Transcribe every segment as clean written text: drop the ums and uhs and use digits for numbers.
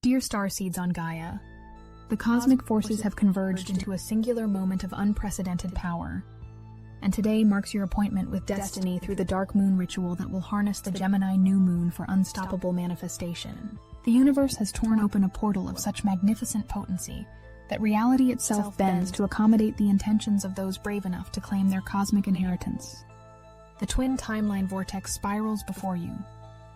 Dear Starseeds on Gaia, the cosmic forces have converged into a singular moment of unprecedented power, and today marks your appointment with destiny through the dark moon ritual that will harness the Gemini New Moon for unstoppable manifestation. The universe has torn open a portal of such magnificent potency that reality itself bends to accommodate the intentions of those brave enough to claim their cosmic inheritance. The twin timeline vortex spirals before you,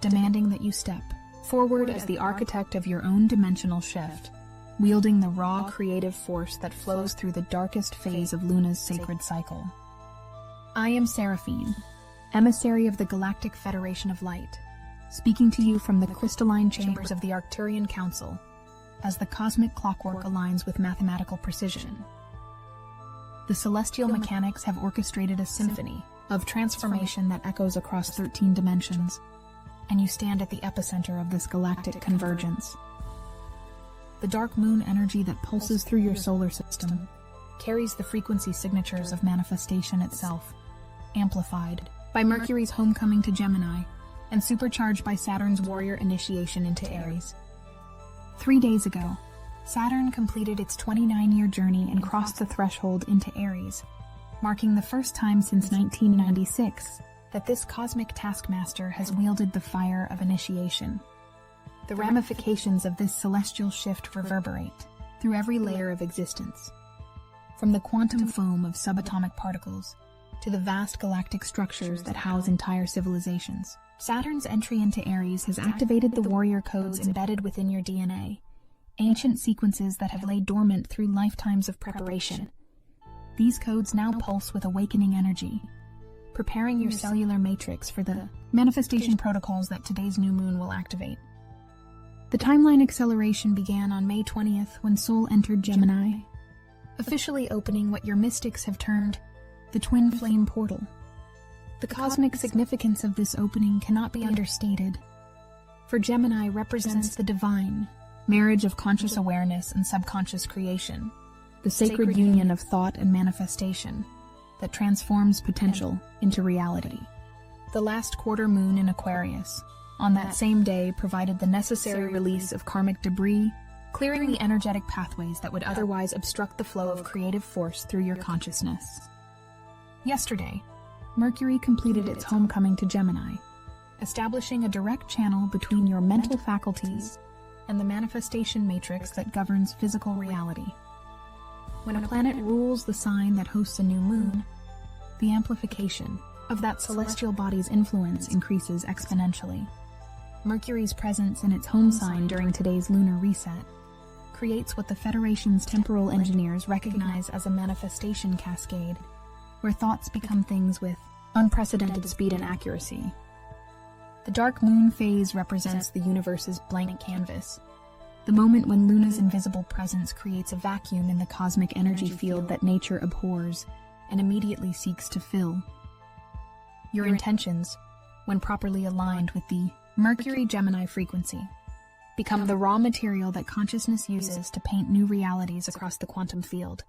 demanding that you step forward as the architect of your own dimensional shift, wielding the raw creative force that flows through the darkest phase of Luna's sacred cycle. I am Seraphine, emissary of the Galactic Federation of Light, speaking to you from the crystalline chambers of the Arcturian Council, as the cosmic clockwork aligns with mathematical precision. The celestial mechanics have orchestrated a symphony of transformation that echoes across 13 dimensions, and you stand at the epicenter of this galactic convergence. The dark moon energy that pulses through your solar system carries the frequency signatures of manifestation itself, amplified by Mercury's homecoming to Gemini and supercharged by Saturn's warrior initiation into Aries. 3 days ago, Saturn completed its 29-year journey and crossed the threshold into Aries, marking the first time since 1996 that this cosmic taskmaster has wielded the fire of initiation. The ramifications of this celestial shift reverberate through every layer of existence, from the quantum foam of subatomic particles to the vast galactic structures that house entire civilizations. Saturn's entry into Aries has activated the warrior codes embedded within your DNA, ancient sequences that have laid dormant through lifetimes of preparation. These codes now pulse with awakening energy, preparing your cellular matrix for the manifestation protocols that today's new moon will activate. The timeline acceleration began on May 20th when Sol entered Gemini, officially opening what your mystics have termed the twin flame portal. The cosmic significance of this opening cannot be understated, for Gemini represents the divine marriage of conscious awareness and subconscious creation, the sacred union of thought and manifestation that transforms potential into reality. The last quarter moon in Aquarius, on that same day, provided the necessary release of karmic debris, clearing the energetic pathways that would otherwise obstruct the flow of creative force through your consciousness. Yesterday, Mercury completed its homecoming to Gemini, establishing a direct channel between your mental faculties and the manifestation matrix that governs physical reality. When a planet rules the sign that hosts a new moon, the amplification of that celestial body's influence increases exponentially. Mercury's presence in its home sign during today's lunar reset creates what the Federation's temporal engineers recognize as a manifestation cascade, where thoughts become things with unprecedented speed and accuracy. The dark moon phase represents the universe's blank canvas, the moment when Luna's invisible presence creates a vacuum in the cosmic energy field that nature abhors and immediately seeks to fill. Your intentions, when properly aligned with the Mercury-Gemini frequency, become the raw material that consciousness uses to paint new realities across the quantum field.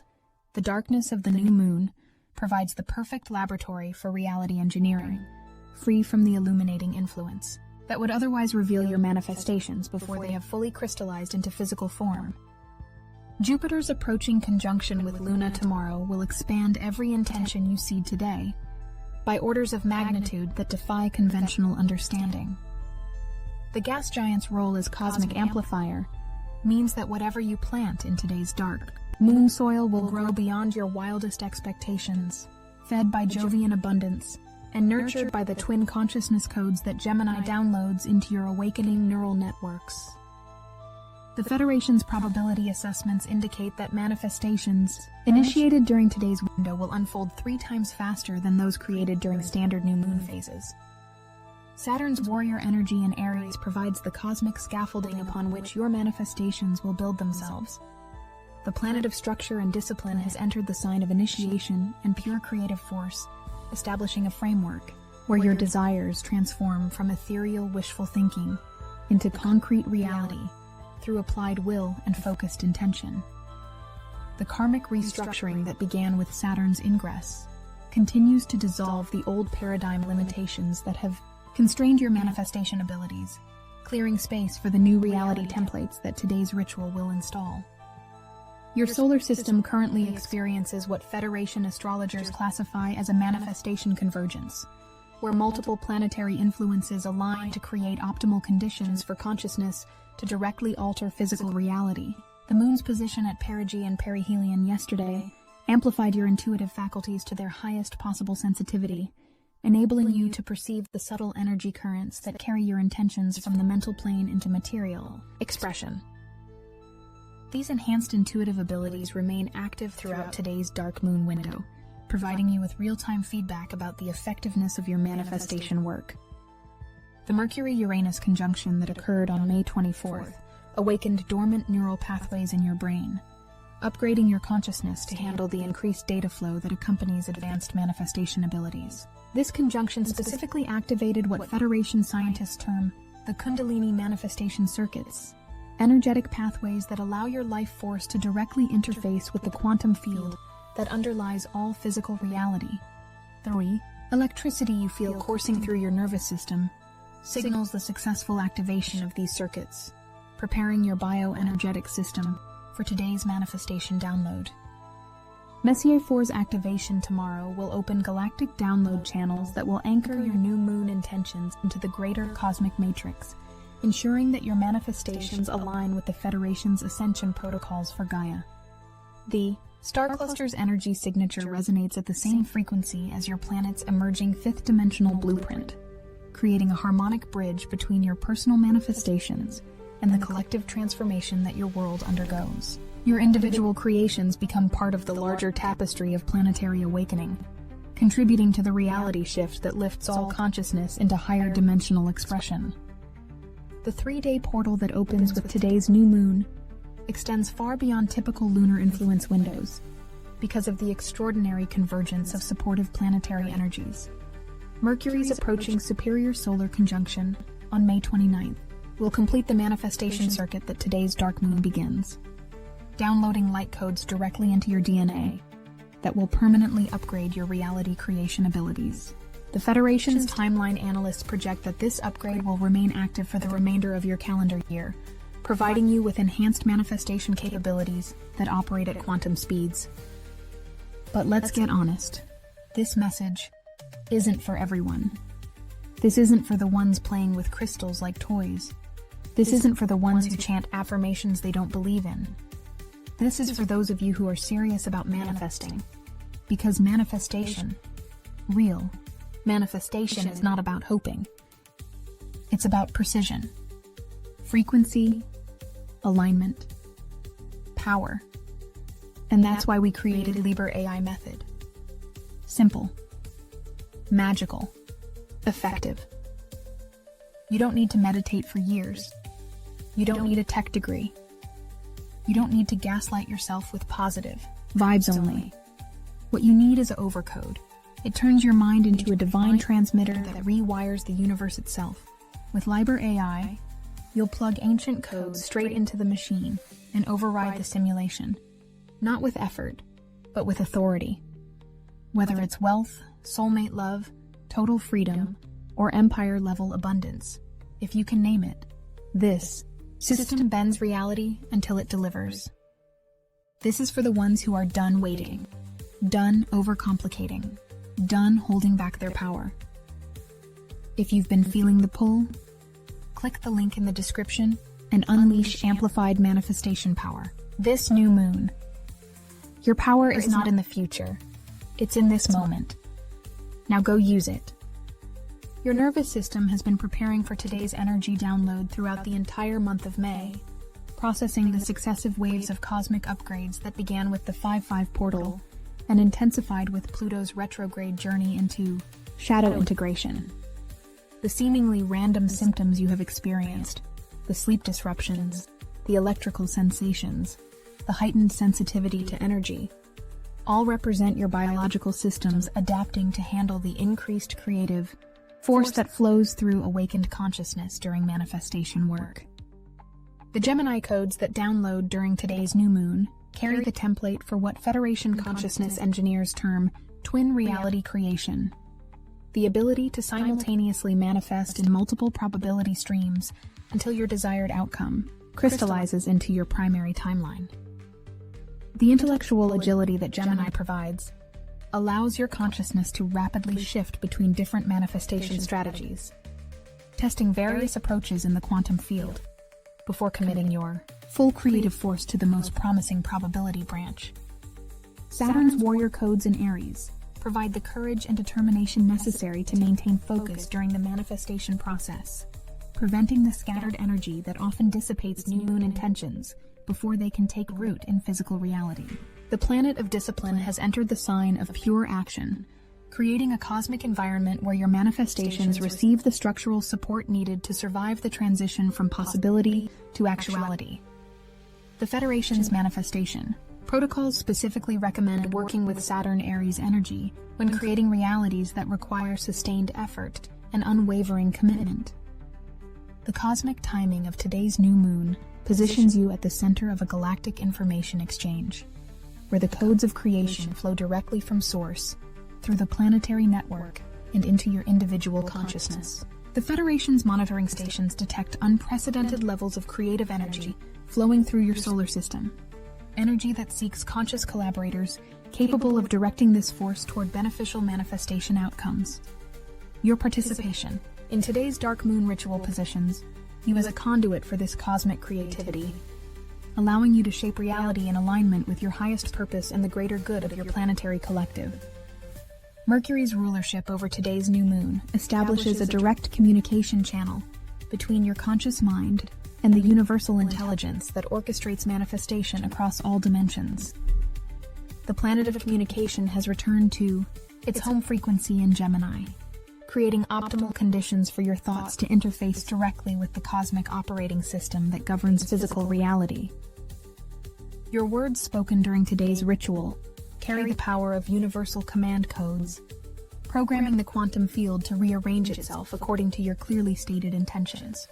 The darkness of the new moon provides the perfect laboratory for reality engineering, free from the illuminating influence that would otherwise reveal your manifestations before they have fully crystallized into physical form. Jupiter's approaching conjunction with Luna tomorrow will expand every intention you seed today by orders of magnitude that defy conventional understanding. The gas giant's role as cosmic amplifier means that whatever you plant in today's dark moon soil will grow beyond your wildest expectations, fed by Jovian abundance and nurtured by the twin consciousness codes that Gemini downloads into your awakening neural networks. The Federation's probability assessments indicate that manifestations initiated during today's window will unfold 3 times faster than those created during standard new moon phases. Saturn's warrior energy in Aries provides the cosmic scaffolding upon which your manifestations will build themselves. The planet of structure and discipline has entered the sign of initiation and pure creative force, establishing a framework where your desires transform from ethereal wishful thinking into concrete reality through applied will and focused intention. The karmic restructuring that began with Saturn's ingress continues to dissolve the old paradigm limitations that have constrained your manifestation abilities, clearing space for the new reality templates that today's ritual will install. Your solar system currently experiences what Federation astrologers classify as a manifestation convergence, where multiple planetary influences align to create optimal conditions for consciousness to directly alter physical reality. The moon's position at perigee and perihelion yesterday amplified your intuitive faculties to their highest possible sensitivity, enabling you to perceive the subtle energy currents that carry your intentions from the mental plane into material expression. These enhanced intuitive abilities remain active throughout today's dark moon window, providing you with real-time feedback about the effectiveness of your manifestation work. The Mercury-Uranus conjunction that occurred on May 24th awakened dormant neural pathways in your brain, upgrading your consciousness to handle the increased data flow that accompanies advanced manifestation abilities. This conjunction specifically activated what Federation scientists term the Kundalini manifestation circuits, energetic pathways that allow your life force to directly interface with the quantum field that underlies all physical reality. 3. Electricity you feel coursing through your nervous system signals the successful activation of these circuits, preparing your bioenergetic system for today's manifestation download. Messier 4's activation tomorrow will open galactic download channels that will anchor your new moon intentions into the greater cosmic matrix, ensuring that your manifestations align with the Federation's ascension protocols for Gaia. The star cluster's energy signature resonates at the same frequency as your planet's emerging fifth-dimensional blueprint, creating a harmonic bridge between your personal manifestations and the collective transformation that your world undergoes. Your individual creations become part of the larger tapestry of planetary awakening, contributing to the reality shift that lifts all consciousness into higher dimensional expression. The 3-day portal that opens with today's new moon extends far beyond typical lunar influence windows because of the extraordinary convergence of supportive planetary energies. Mercury's approaching superior solar conjunction on May 29th will complete the manifestation circuit that today's dark moon begins, downloading light codes directly into your DNA that will permanently upgrade your reality creation abilities. The Federation's timeline analysts project that this upgrade will remain active for the remainder of your calendar year, providing you with enhanced manifestation capabilities that operate at quantum speeds. But let's get honest, this message isn't for everyone. This isn't for the ones playing with crystals like toys. This isn't for the ones who chant affirmations they don't believe in. This is for those of you who are serious about manifesting. Because manifestation, real manifestation, is not about hoping. It's about precision, frequency, alignment, power. And that's why we created Libra AI method. Simple, magical, effective. You don't need to meditate for years. You don't need a tech degree. You don't need to gaslight yourself with positive vibes only. What you need is an overcode. It turns your mind into a divine transmitter that rewires the universe itself. With Libra AI, you'll plug ancient codes straight into the machine and override the simulation. Not with effort, but with authority. Whether it's wealth, soulmate love, total freedom, or empire-level abundance, if you can name it, this system bends reality until it delivers. This is for the ones who are done waiting, done overcomplicating, done holding back their power. If you've been feeling the pull, click the link in the description and unleash amplified manifestation power. This new moon. Your power is not in the future. It's in this moment. Now go use it. Your nervous system has been preparing for today's energy download throughout the entire month of May, processing the successive waves of cosmic upgrades that began with the 5-5 portal and intensified with Pluto's retrograde journey into shadow integration. The seemingly random symptoms you have experienced, the sleep disruptions, the electrical sensations, the heightened sensitivity to energy, all represent your biological systems adapting to handle the increased creative force that flows through awakened consciousness during manifestation work. The Gemini codes that download during today's new moon carry the template for what Federation consciousness engineers term twin reality creation. the ability to simultaneously manifest in multiple probability streams until your desired outcome crystallizes into your primary timeline. The intellectual agility that Gemini provides allows your consciousness to rapidly shift between different manifestation strategies, testing various approaches in the quantum field before committing your full creative force to the most promising probability branch. Saturn's warrior codes in Aries provide the courage and determination necessary to maintain focus during the manifestation process, preventing the scattered energy that often dissipates new moon intentions before they can take root in physical reality. The planet of discipline has entered the sign of pure action, creating a cosmic environment where your manifestations receive the structural support needed to survive the transition from possibility to actuality. The Federation's manifestation protocols specifically recommend working with Saturn Aries energy when creating realities that require sustained effort and unwavering commitment. The cosmic timing of today's new moon positions you at the center of a galactic information exchange, where the codes of creation flow directly from source, through the planetary network, and into your individual consciousness. The Federation's monitoring stations detect unprecedented levels of creative energy flowing through your solar system, energy that seeks conscious collaborators capable of directing this force toward beneficial manifestation outcomes. Your participation in today's dark moon ritual positions you as a conduit for this cosmic creativity, allowing you to shape reality in alignment with your highest purpose and the greater good of your planetary collective. Mercury's rulership over today's new moon establishes a direct communication channel between your conscious mind and the universal intelligence that orchestrates manifestation across all dimensions. The planet of communication has returned to its home frequency in Gemini, creating optimal conditions for your thoughts to interface directly with the cosmic operating system that governs physical reality. Your words spoken during today's ritual carry the power of universal command codes, programming the quantum field to rearrange itself according to your clearly stated intentions.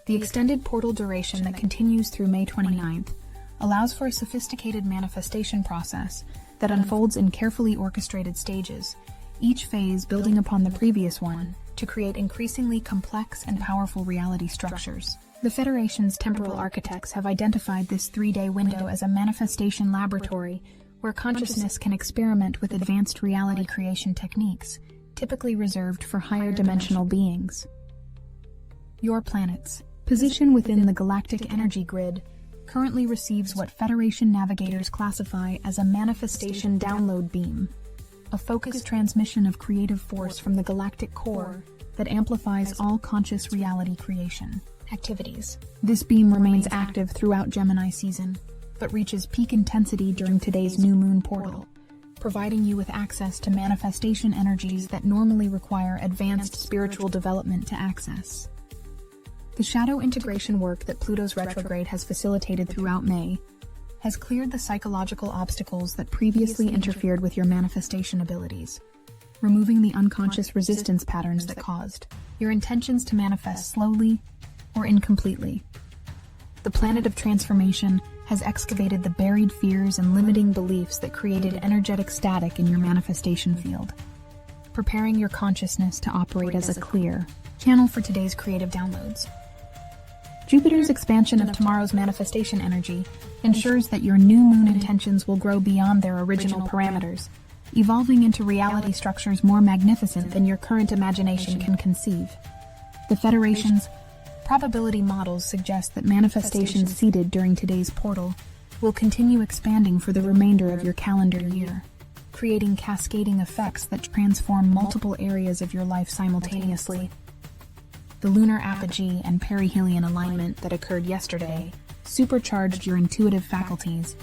The extended portal duration that continues through May 29th allows for a sophisticated manifestation process that unfolds in carefully orchestrated stages, each phase building upon the previous one to create increasingly complex and powerful reality structures. The Federation's temporal architects have identified this 3-day window as a manifestation laboratory where consciousness can experiment with advanced reality creation techniques, typically reserved for higher dimensional beings. Your planet's position within the galactic energy grid currently receives what Federation navigators classify as a manifestation download beam, a focused transmission of creative force from the galactic core that amplifies all conscious reality creation activities. This beam remains active throughout Gemini season, but reaches peak intensity during today's new moon portal, providing you with access to manifestation energies that normally require advanced spiritual development to access. The shadow integration work that Pluto's retrograde has facilitated throughout May has cleared the psychological obstacles that previously interfered with your manifestation abilities, removing the unconscious resistance patterns that caused your intentions to manifest slowly or incompletely. The planet of transformation has excavated the buried fears and limiting beliefs that created energetic static in your manifestation field, preparing your consciousness to operate as a clear channel for today's creative downloads. Jupiter's expansion of tomorrow's manifestation energy ensures that your new moon intentions will grow beyond their original parameters, evolving into reality structures more magnificent than your current imagination can conceive. The Federation's probability models suggest that manifestations seeded during today's portal will continue expanding for the remainder of your calendar year, creating cascading effects that transform multiple areas of your life simultaneously. The lunar apogee and perihelion alignment that occurred yesterday supercharged your intuitive faculties,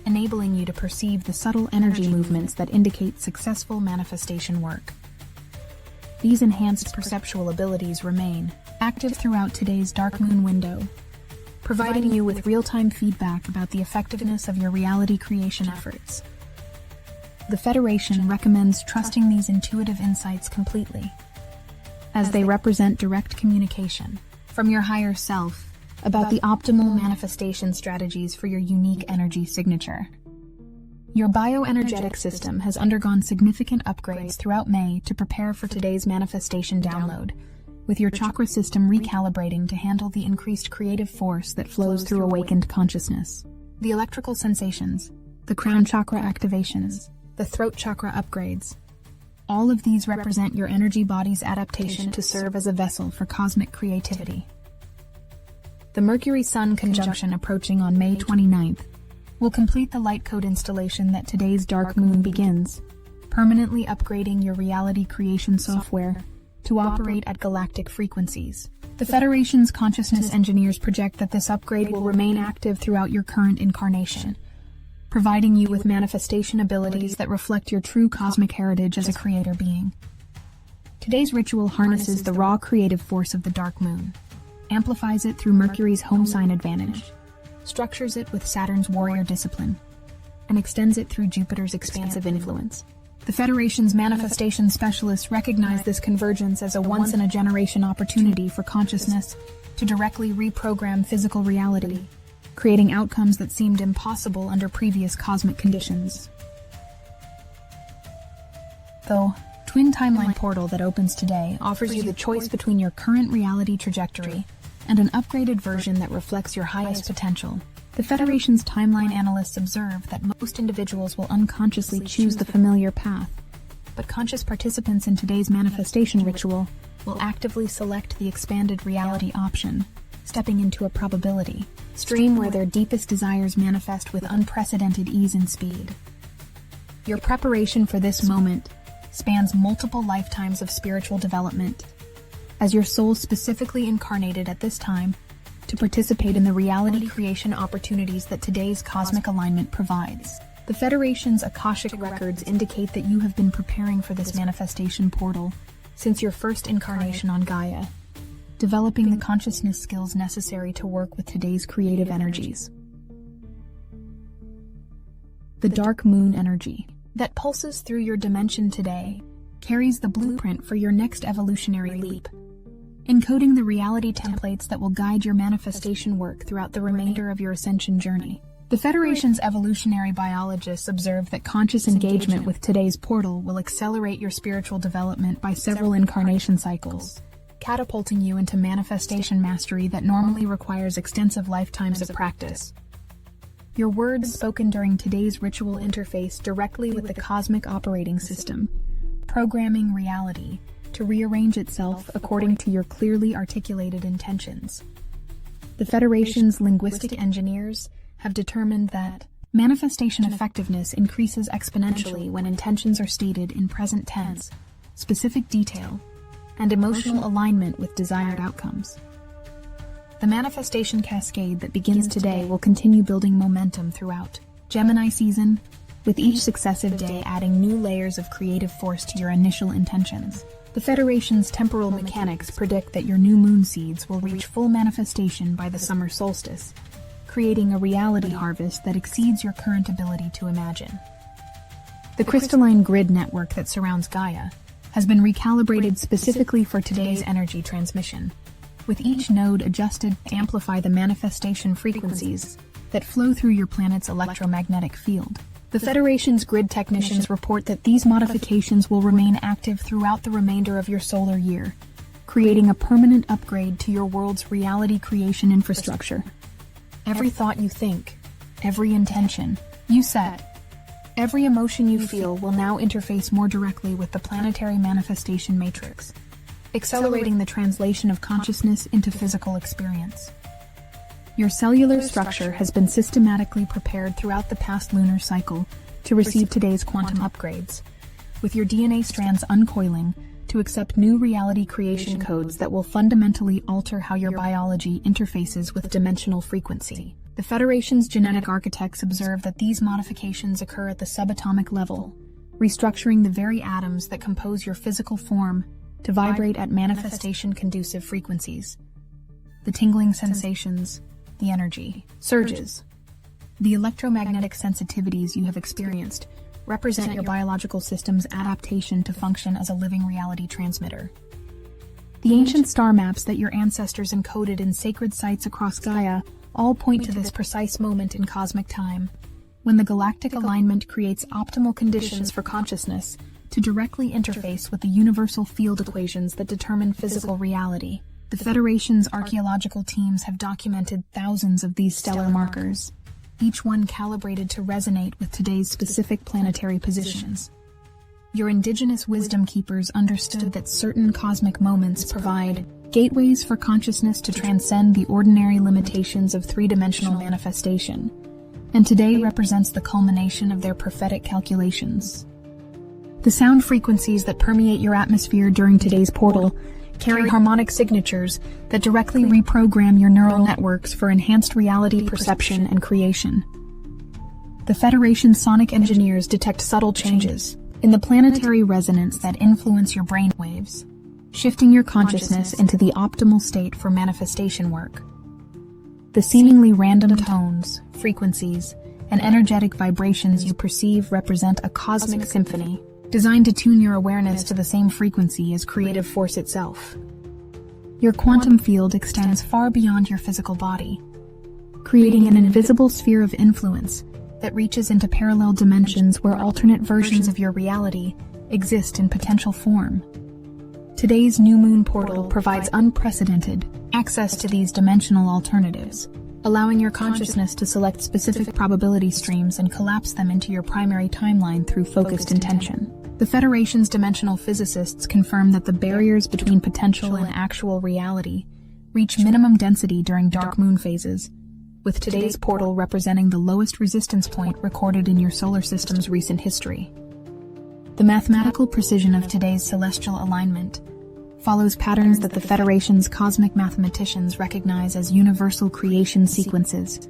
enabling you to perceive the subtle energy movements that indicate successful manifestation work. These enhanced perceptual abilities remain active throughout today's dark moon window, providing you with real-time feedback about the effectiveness of your reality creation efforts. The Federation recommends trusting these intuitive insights completely, as they represent direct communication from your higher self about the optimal manifestation strategies for your unique energy signature. Your bioenergetic system has undergone significant upgrades throughout May to prepare for today's manifestation download, with your chakra system recalibrating to handle the increased creative force that flows through awakened consciousness. The electrical sensations, the crown chakra activations, the throat chakra upgrades, all of these represent your energy body's adaptation to serve as a vessel for cosmic creativity. The Mercury-Sun conjunction approaching on May 29th will complete the light code installation that today's dark moon begins, permanently upgrading your reality creation software to operate at galactic frequencies. The Federation's consciousness engineers project that this upgrade will remain active throughout your current incarnation, providing you with manifestation abilities that reflect your true cosmic heritage as a creator being. Today's ritual harnesses the raw creative force of the dark moon, amplifies it through Mercury's home sign advantage, structures it with Saturn's warrior discipline, and extends it through Jupiter's expansive influence. The Federation's manifestation specialists recognize this convergence as a once-in-a-generation opportunity for consciousness to directly reprogram physical reality, creating outcomes that seemed impossible under previous cosmic conditions. The Twin Timeline portal that opens today offers you the choice between your current reality trajectory and an upgraded version that reflects your highest potential. The Federation's timeline analysts observe that most individuals will unconsciously choose the familiar path, but conscious participants in today's manifestation ritual will actively select the expanded reality option, stepping into a probability stream where their deepest desires manifest with unprecedented ease and speed. Your preparation for this moment spans multiple lifetimes of spiritual development, as your soul specifically incarnated at this time to participate in the reality creation opportunities that today's cosmic alignment provides. The Federation's Akashic records indicate that you have been preparing for this manifestation portal since your first incarnation on Gaia, developing the consciousness skills necessary to work with today's creative energies. The dark moon energy that pulses through your dimension today carries the blueprint for your next evolutionary leap, encoding the reality templates that will guide your manifestation work throughout the remainder of your ascension journey. The Federation's evolutionary biologists observe that conscious engagement with today's portal will accelerate your spiritual development by several incarnation cycles, catapulting you into manifestation mastery that normally requires extensive lifetimes of practice. Your words spoken during today's ritual interface directly with the cosmic operating system, programming reality to rearrange itself according to your clearly articulated intentions. The Federation's linguistic engineers have determined that manifestation effectiveness increases exponentially when intentions are stated in present tense, specific detail, and emotional alignment with desired outcomes. The manifestation cascade that begins today will continue building momentum throughout Gemini season, with each successive day adding new layers of creative force to your initial intentions. The Federation's temporal mechanics predict that your new moon seeds will reach full manifestation by the summer solstice, creating a reality harvest that exceeds your current ability to imagine. The crystalline grid network that surrounds Gaia has been recalibrated specifically for today's energy transmission, with each node adjusted to amplify the manifestation frequencies that flow through your planet's electromagnetic field. The Federation's grid technicians report that these modifications will remain active throughout the remainder of your solar year, creating a permanent upgrade to your world's reality creation infrastructure. Every thought you think, every intention you set, every emotion you feel will now interface more directly with the planetary manifestation matrix, accelerating the translation of consciousness into physical experience. Your cellular structure has been systematically prepared throughout the past lunar cycle to receive today's quantum upgrades, with your DNA strands uncoiling to accept new reality creation codes that will fundamentally alter how your biology interfaces with dimensional frequency. The Federation's genetic architects observe that these modifications occur at the subatomic level, restructuring the very atoms that compose your physical form to vibrate at manifestation-conducive frequencies. The tingling sensations, the energy surges, the electromagnetic sensitivities you have experienced represent your biological system's adaptation to function as a living reality transmitter. The ancient star maps that your ancestors encoded in sacred sites across Gaia all point to this precise moment in cosmic time, when the galactic alignment creates optimal conditions for consciousness to directly interface with the universal field equations that determine physical reality. The Federation's archaeological teams have documented thousands of these stellar markers, each one calibrated to resonate with today's specific planetary positions. Your indigenous wisdom keepers understood that certain cosmic moments provide gateways for consciousness to transcend the ordinary limitations of three-dimensional manifestation, and today represents the culmination of their prophetic calculations. The sound frequencies that permeate your atmosphere during today's portal carry harmonic signatures that directly reprogram your neural networks for enhanced reality perception and creation. The Federation's sonic engineers detect subtle changes in the planetary resonance that influence your brain waves, shifting your consciousness into the optimal state for manifestation work. The seemingly random tones, frequencies, and energetic vibrations you perceive represent a cosmic symphony designed to tune your awareness to the same frequency as creative force itself. Your quantum field extends far beyond your physical body, creating an invisible sphere of influence that reaches into parallel dimensions where alternate versions of your reality exist in potential form. Today's new moon portal provides unprecedented access to these dimensional alternatives, allowing your consciousness to select specific probability streams and collapse them into your primary timeline through focused intention. The Federation's dimensional physicists confirm that the barriers between potential and actual reality reach minimum density during dark moon phases, with today's portal representing the lowest resistance point recorded in your solar system's recent history. The mathematical precision of today's celestial alignment follows patterns that the Federation's cosmic mathematicians recognize as universal creation sequences,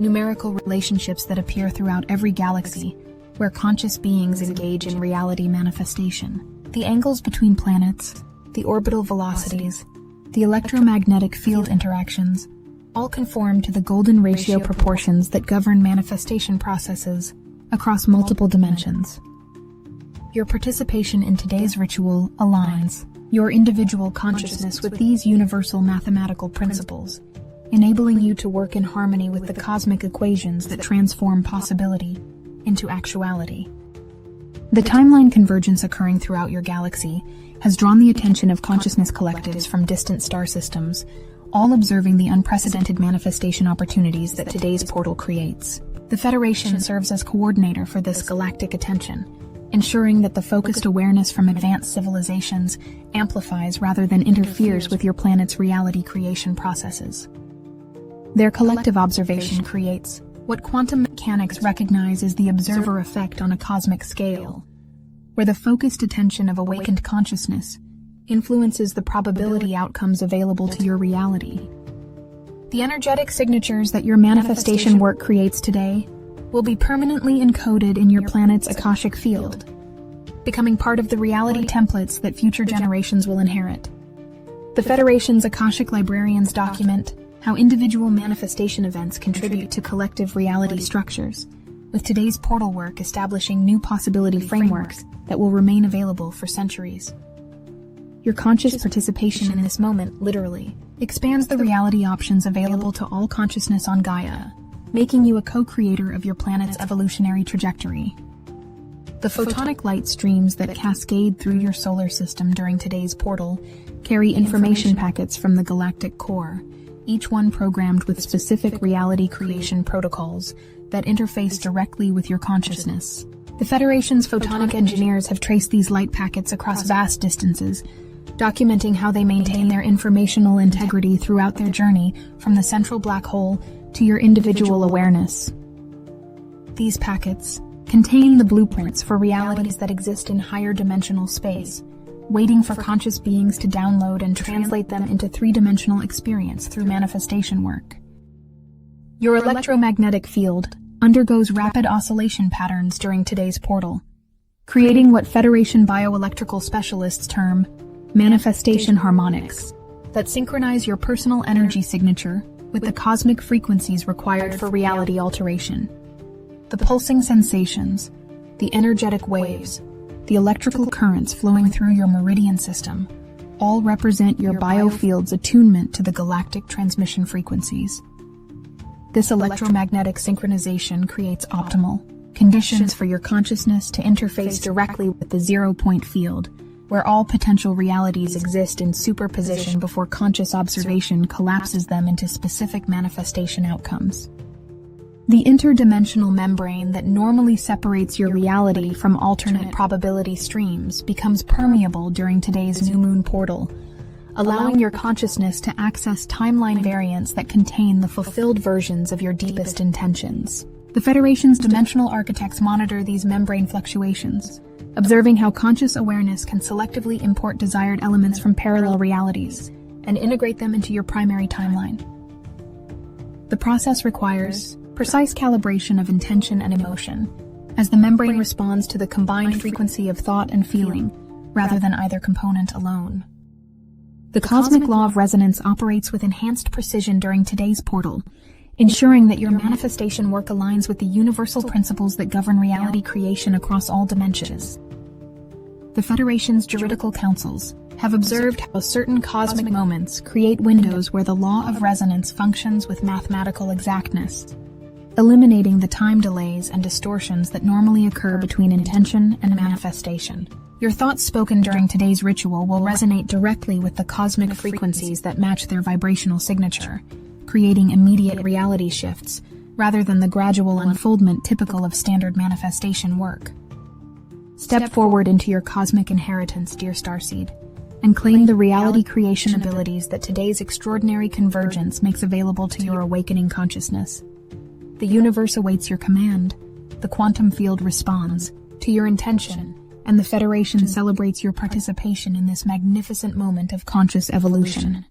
numerical relationships that appear throughout every galaxy where conscious beings engage in reality manifestation. The angles between planets, the orbital velocities, the electromagnetic field interactions, all conform to the golden ratio proportions that govern manifestation processes across multiple dimensions. Your participation in today's ritual aligns your individual consciousness with these universal mathematical principles, enabling you to work in harmony with the cosmic equations that transform possibility into actuality. The timeline convergence occurring throughout your galaxy has drawn the attention of consciousness collectives from distant star systems, all observing the unprecedented manifestation opportunities that today's portal creates. The Federation serves as coordinator for this galactic attention, ensuring that the focused awareness from advanced civilizations amplifies rather than interferes with your planet's reality creation processes. Their collective observation creates what quantum mechanics recognize as the observer effect on a cosmic scale, where the focused attention of awakened consciousness influences the probability outcomes available to your reality. The energetic signatures that your manifestation work creates today will be permanently encoded in your planet's Akashic field, becoming part of the reality templates that future generations will inherit. The Federation's Akashic librarians document how individual manifestation events contribute to collective reality structures, with today's portal work establishing new possibility frameworks that will remain available for centuries. Your conscious participation in this moment, literally, expands the reality options available to all consciousness on Gaia, making you a co-creator of your planet's evolutionary trajectory. The photonic light streams that cascade through your solar system during today's portal carry information packets from the galactic core, each one programmed with specific reality creation protocols that interface directly with your consciousness. The Federation's photonic engineers have traced these light packets across vast distances, documenting how they maintain their informational integrity throughout their journey from the central black hole to your individual awareness. These packets contain the blueprints for realities that exist in higher dimensional space, waiting for conscious beings to download and translate them into three-dimensional experience through manifestation work. Your electromagnetic field undergoes rapid oscillation patterns during today's portal, creating what Federation bioelectrical specialists term manifestation harmonics that synchronize your personal energy signature with the cosmic frequencies required for reality alteration. The pulsing sensations, the energetic waves, the electrical currents flowing through your meridian system all represent your biofield's attunement to the galactic transmission frequencies. This electromagnetic synchronization creates optimal conditions for your consciousness to interface directly with the zero-point field, where all potential realities exist in superposition before conscious observation collapses them into specific manifestation outcomes. The interdimensional membrane that normally separates your reality from alternate probability streams becomes permeable during today's new moon portal, allowing your consciousness to access timeline variants that contain the fulfilled versions of your deepest intentions. The Federation's dimensional architects monitor these membrane fluctuations, observing how conscious awareness can selectively import desired elements from parallel realities and integrate them into your primary timeline. The process requires precise calibration of intention and emotion, as the membrane responds to the combined frequency of thought and feeling, rather than either component alone. The cosmic law of resonance operates with enhanced precision during today's portal, ensuring that your manifestation work aligns with the universal principles that govern reality creation across all dimensions. The Federation's juridical councils have observed how certain cosmic moments create windows where the law of resonance functions with mathematical exactness, eliminating the time delays and distortions that normally occur between intention and manifestation. Your thoughts spoken during today's ritual will resonate directly with the cosmic frequencies that match their vibrational signature, creating immediate reality shifts, rather than the gradual unfoldment typical of standard manifestation work. Step forward into your cosmic inheritance, dear Starseed, and claim the reality creation abilities that today's extraordinary convergence makes available to your awakening consciousness. The universe awaits your command, the quantum field responds to your intention, and the Federation celebrates your participation in this magnificent moment of conscious evolution.